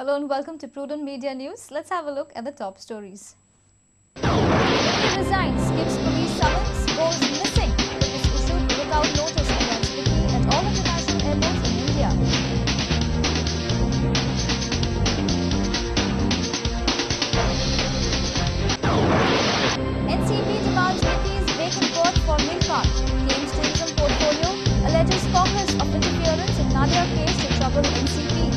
Hello and welcome to Prudent Media News. Let's have a look at the top stories. Mickey resigns, skips police summons, goes missing. Police issued lookout notice against Mickey at all international airports in India. NCP demands Mickey's vacant berth for Nilkant. Claims tourism portfolio, alleges Congress of interference in Nadia case to trouble NCP.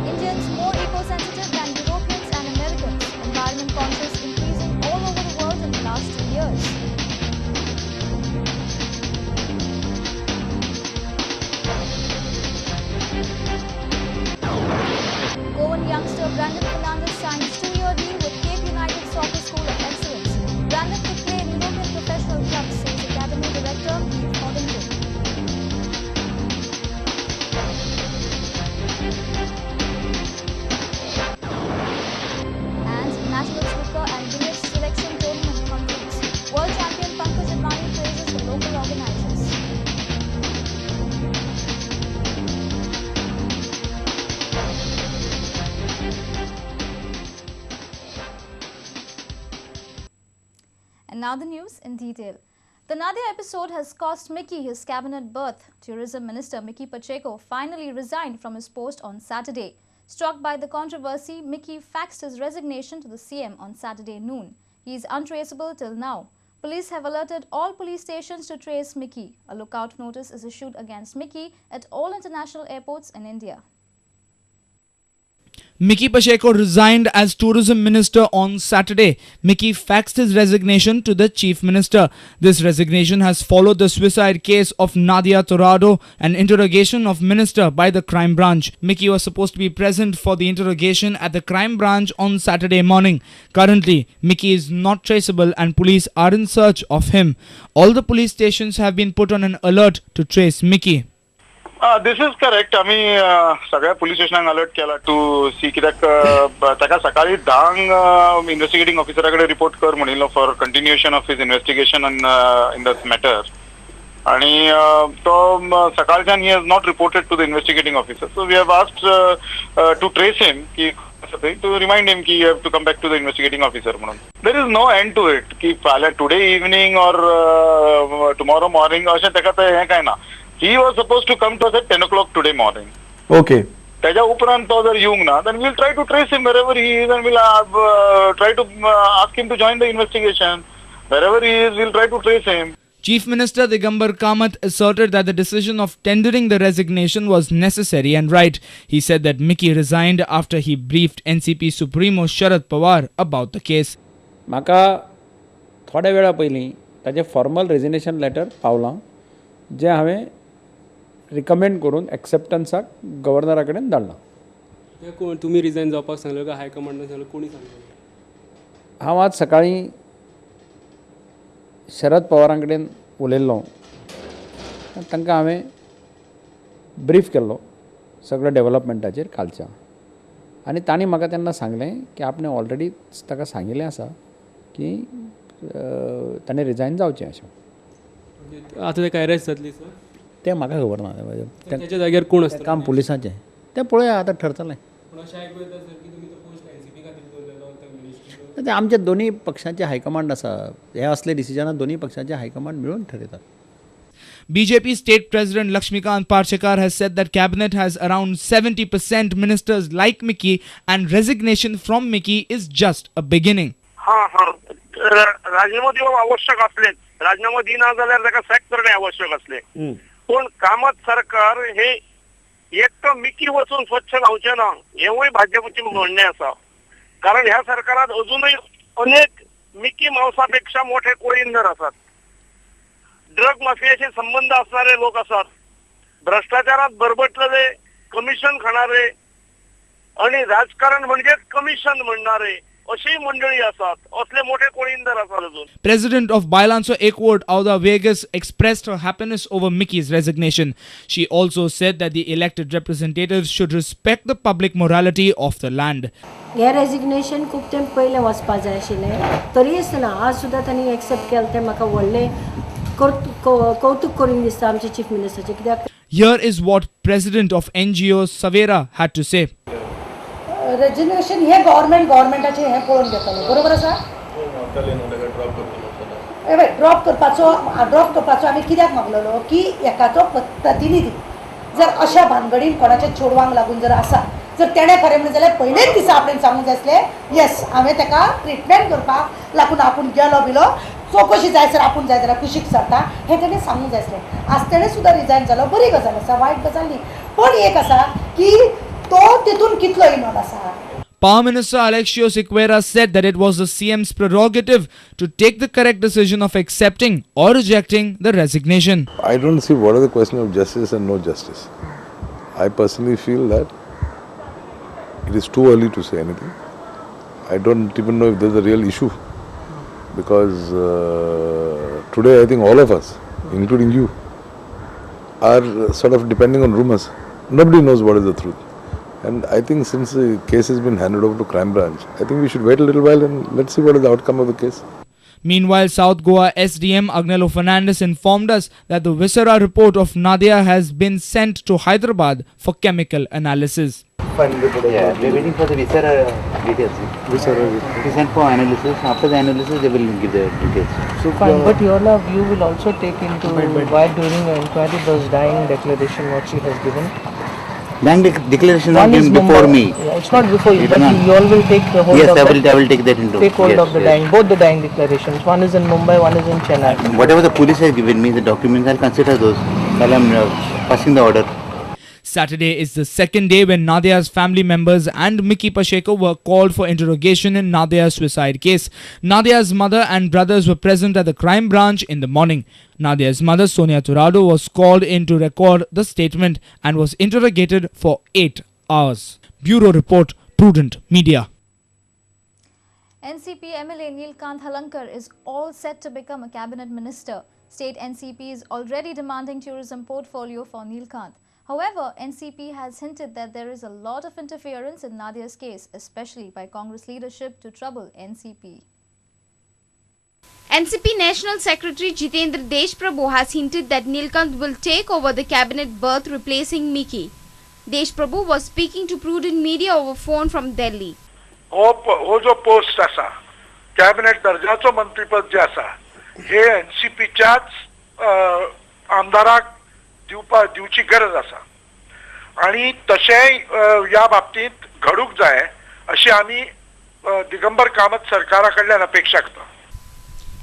Indians more eco-sensitive than Europeans and Americans. Environment conscious increasing all over the world in the last 2 years. Goan youngster Brandon Fernandez signs 2-year deal with Cape United Soccer School of Excellence. Brandon could play in European professional clubs, says Academy Director Keith Hoddington. National Snooker and Billiards Selection Tournament completes. World Champion Pankaj Advani praises the local organizers. And now the news in detail. The Nadia episode has cost Mickey his cabinet berth. Tourism Minister Mickey Pacheco finally resigned from his post on Saturday. Struck by the controversy, Mickey faxed his resignation to the CM on Saturday noon. He is untraceable till now. Police have alerted all police stations to trace Mickey. A lookout notice is issued against Mickey at all international airports in India. Mickey Pacheco resigned as Tourism Minister on Saturday. Mickey faxed his resignation to the Chief Minister. This resignation has followed the suicide case of Nadia Torrado, an interrogation of Minister by the Crime Branch. Mickey was supposed to be present for the interrogation at the Crime Branch on Saturday morning. Currently, Mickey is not traceable and police are in search of him. All the police stations have been put on an alert to trace Mickey. This is correct. आम्ही सगळ्या police स्टेशनांक alert केला to see कित्याक ताका सकाळी 10 investigating ऑफिसराकडे report कर म्हणिल्लो for continuation of his investigation in this matter आणि तो सकाळच्यान he has not reported to the investigating officer so we have asked to trace him की to remind him कि you have to come back to the investigating officer म्हणून. There is no end to it की फाल्यां today evening or tomorrow morning अशें ताका हें काय ना. He was supposed to come to us at 10 o'clock today morning. Okay. त्याच्या उपरांत तो जर येऊंक ना, then we'll try to trace him wherever he is and we'll try to ask him to join the investigation. Wherever he is, we'll try to trace him. Chief Minister Digambar Kamath asserted that the decision of tendering the resignation was necessary and right. He said that Mickey resigned after he briefed NCP Supremo Sharad Pawar about the case. म्हाका थोड्या वेळा पयलीं ताजें formal resignation letter पावलां जें हांवें recommend करून एक्सेप्टन्साक गव्हर्नरा कडेन धाडलां. तुमी रिजायन जावपाक सांगलें काय हायकमांडान सांगलें, कोणी सांगलें? हांव आज सकाळीं शरद पवारां कडेन उलयल्लो. तांकां हांवें ब्रीफ केल्लो सगळ्या डेव्हलपमेंटाचेर कालच्या आनी तांणी म्हाका तेन्ना सांगलें की आपणें ऑलरेडी ताका सांगिल्लें आसा की ताणें रिजायन जावचें अशें. आतां तेका अरेस्ट जातली सर? तें म्हाका खबर ना. त्याच्या जाग्यार कोण आसता? काम पुलिसाचें तें पळोवया आतां ठरतलें. तें आमच्या दोनी पक्षांचे हायकमांड आसा. हे असले डिसिजनां दोनी पक्षांचे हायकमांड मेळून ठरयतात. BJP State President Lakshmikant Parshekar has said that Cabinet has around 70% ministers like Mickey and resignation from Mickey is just a beginning. राजीनामा दिवप आवश्यक असले, राजीनामा दिना जाल्यार ताका सॅक करणे आवश्यक असले. पण कामत सरकार हे एकटो मिकी वचून स्वच्छ लावचे ना हेवूय भाजपचे म्हणणे आसा. कारण ह्या सरकारात अजूनही अनेक मिकी मावसापेक्षा मोठे कोळींदर असतात. ड्रग माफियाशी संबंध असणारे लोक असतात. भ्रष्टाचारात बरबटलेले, कमिशन खाणारे आणि राजकारण म्हणजेच कमिशन म्हणणारे अशी मंडळी असतात. असले मोठे कोळींदर असतात अजून. President of Bailanso Equard, Auda Vegas, expressed her happiness over Mickey's resignation. She also said that the elected representatives should respect the public morality of the land. हे रेजिग्नेशन खूप टाइम पयलें वचपा जाय आशिल्लें, तरी आसतना आज सुद्दां तांणी एक्सेप्ट केलें तें म्हाका व्हडलें कौतुक करून दिसता आमचे चीफ मिनिस्टरचे कित्याक Here is what President of NGO Savera had to say. Resignation हे गव्हर्मेंटाचे हे पळोवन घेतले बरोबर आसा ड्रॉप करपाचो आमी कित्याक मागलेलो की एकाचो प्रतिनिधी जर अशा भानगडीन कोणाच्या चेडवांक लागून जर आसा जर तेणें खरें म्हणून जाल्यार पयलेच दिसा आपणें सांगूंक जाय आसलें येस हांवें ताका ट्रिटमेंट करपाक लागून आपूण गेलो बिलो चवकशी जाय सर आपूण जाय जाल्यार कुशीक सरता हें तेणें सांगूंक जाय आसलें आज तेणें सुद्दां रिजायन जालो बरी गजाल आसा वायट गजाल न्ही पण एक आसा की तो तितून कितलो इनवॉल्व आसा Power Minister Alexio Sequeira said that it was the CM's prerogative to take the correct decision of accepting or rejecting the resignation. I don't see what is the question of justice and no justice. I personally feel that it is too early to say anything. I don't even know if there is a real issue because today I think all of us, including you, are sort of depending on rumors. Nobody knows what is the truth. And I think since the case has been handed over to Crime Branch, I think we should wait a little while and let's see what is the outcome of the case. Meanwhile, South Goa SDM Agnello Fernandez informed us that the viscera report of Nadia has been sent to Hyderabad for chemical analysis. Yeah, we're waiting for the viscera details. It is sent for analysis. After the analysis, they will give the details. So fine, but your love, you will also take into why during the inquiry those dying declaration what she has given. Dying declaration not given before me. Yeah, it's not before you, but you all will take the hold yes, of I will take that into. Take hold of the dying, both the dying declarations. One is in Mumbai, one is in Chennai. Whatever the police has given me, the documents, I'll consider those while I'm passing the order. Saturday is the second day when Nadia's family members and Mickey Pacheco were called for interrogation in Nadia's suicide case. Nadia's mother and brothers were present at the crime branch in the morning. Nadia's mother, Sonia Turado, was called in to record the statement and was interrogated for 8 hours. Bureau Report, Prudent Media. NCP MLA Neelkant Halankar is all set to become a cabinet minister. State NCP is already demanding tourism portfolio for Neelkant. However, NCP has hinted that there is a lot of interference in Nadia's case, especially by Congress leadership to trouble NCP. NCP National Secretary Jitendra Deshprabhu has hinted that Neelkant will take over the cabinet berth replacing Mickey. Deshprabhu was speaking to Prudent Media over phone from Delhi. हो जो post आसा cabinet दर्जाचो मंत्रीपद जे आसा हे एनसीपीच्याच आमदाराक दिवची गरज आसा आणि तशेंय ह्या बाबतींत घडूंक जाय अशी आमी दिगंबर कामत सरकारा कडल्यान अपेक्षा करता.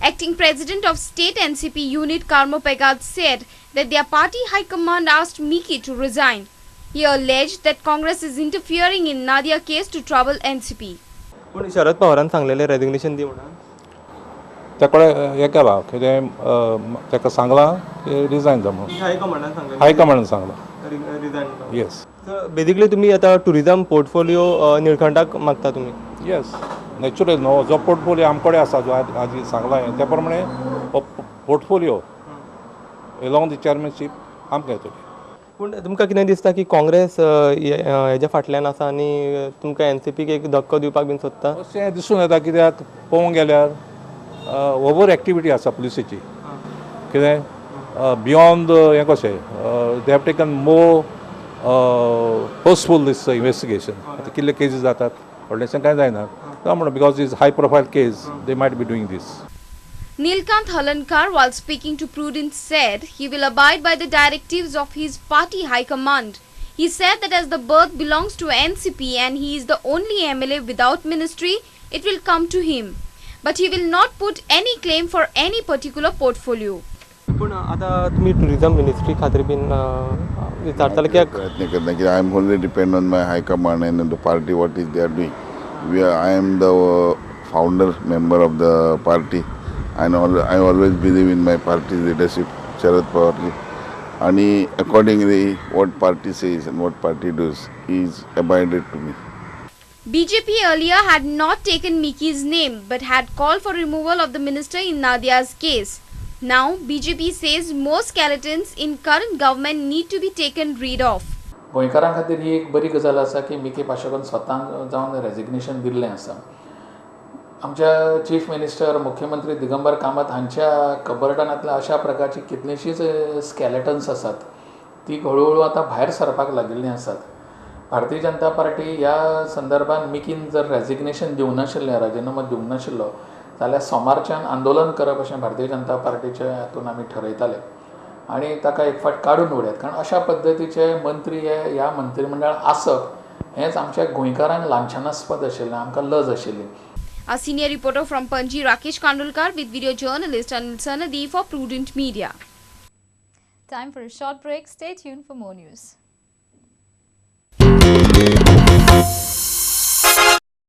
Acting President of State NCP Unit Karmo Pegad said that their party high command asked Mickey to resign. He alleged that Congress is interfering in Nadia case to trouble NCP. पण शरद पवारान सांगलेले रेजिग्नेशन दी म्हणून ताकडे हे केला कितें ताका सांगलां की resign जा म्हणून हायकमांडान सांगलें हायकमांडान सांगलां रिजायन. येस बेसिकली तुम्ही आता टुरिझम पोर्टफोलिओ निळखंडाक मागता तुम्ही. येस नॅचरल न्हू जो पोर्टफोलिओ आमचे कडेन आसा जो आजी सांगला त्या प्रमाणे पोर्टफोलिओ एलोंग दी चेअरमॅनशीप आमकां येतली. पूण तुमकां कितें दिसता की काँग्रेस हेच्या फाटल्यान आसा आनी तुमकां एनसीपीक एक धक्को दिवपाक बीन सोदता. अशें दिसून येता कित्याक पळोवंक गेल्यार ओवर एक्टिविटी आसा पुलिसेची कितें बियोंड हें कशें they have taken more forceful this investigation. आतां कितले केसीस जातात व्हडलेशें कांय जायना म्हणून because is high profile case they might be doing this. Neelkant Halankar, while speaking to Prudent, said he will abide by the directives of his party high command. He said that as the berth belongs to NCP and he is the only MLA without ministry, it will come to him. But he will not put any claim for any particular portfolio. पण आता तुम्ही tourism ministry खातीर बीन विचारताले कित्याक प्रयत्न करता की I am only depend on my high command and the party what is they are doing. I am the founder member of the party. I always believe in my party's leadership, Sharad Pawar. And accordingly, what party says and what party does is abided to me. BJP earlier had not taken Mickey's name but had called for removal of the minister in Nadia's case. Now, BJP says more skeletons in current government need to be taken rid of. गोंयकारां खातीर ही एक बरी गजाल आसा की Mickey पाशेकोन स्वता जावन resignation दिल्लें आसा आमच्या चीफ मिनिस्टर मुख्यमंत्री दिगंबर कामत हांच्या कबरडानांतल्या अशा प्रकारची कितलीशीच स्केलेटन्स आसात ती हळूहळू आता भायर सरपाक लागिल्लीं आसात. भारतीय जनता पार्टी ह्या संदर्भान मिकीन जर रेजिग्नेशन दिवंक नाशिल्लें, राजिनामो दिवंक नाशिल्लो जाल्यार सोमारच्यान आंदोलन करप अशें भारतीय जनता पार्टीचे हातून आमी ठरयताले आनी ताका एक फावट काडून उडयात. कारण अशा पद्दतीचे मंत्री ह्या मंत्रिमंडळान आसप हेंच आमच्या गोंयकारांक लांछनास्पद आशिल्लें, आमकां लज आशिल्ली. A senior reporter from Panji, Rakesh Kandulkar, with video journalist Anil Sanadi for Prudent Media. Time for a short break. Stay tuned for more news.